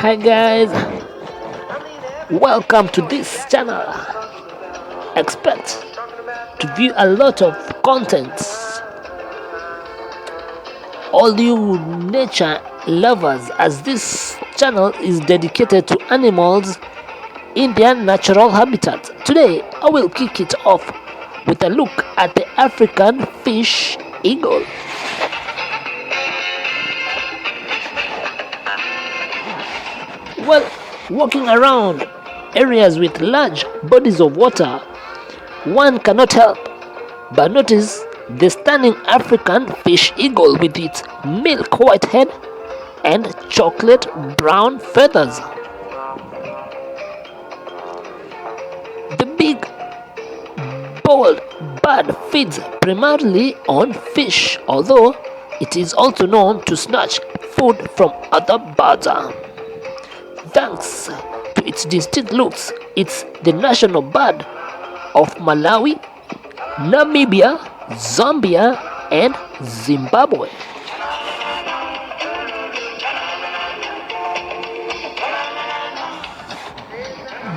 Hi guys, welcome to this channel. Expect to view a lot of contents. All you nature lovers, as this channel is dedicated to animals in their natural habitat. Today I will kick it off with a look at the African fish eagle. Well, walking around areas with large bodies of water, one cannot help but notice the stunning African fish eagle with its milk white head and chocolate brown feathers. The big, bold bird feeds primarily on fish, although it is also known to snatch food from other birds. Thanks to its distinct looks, it's the national bird of Malawi, Namibia, Zambia, and Zimbabwe.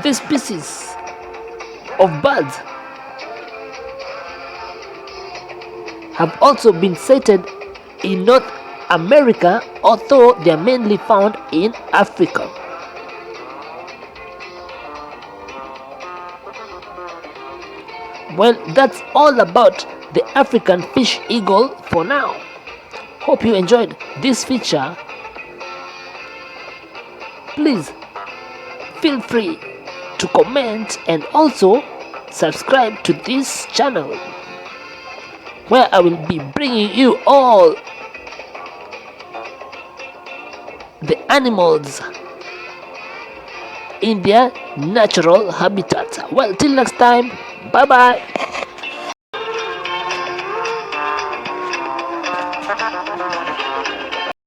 This species of birds have also been sighted in North America, although they are mainly found in Africa. Well, that's all about the African fish eagle for now. Hope you enjoyed this feature. Please feel free to comment and also subscribe to this channel, where I will be bringing you all the animals in their natural habitat. Well, till next time, bye bye.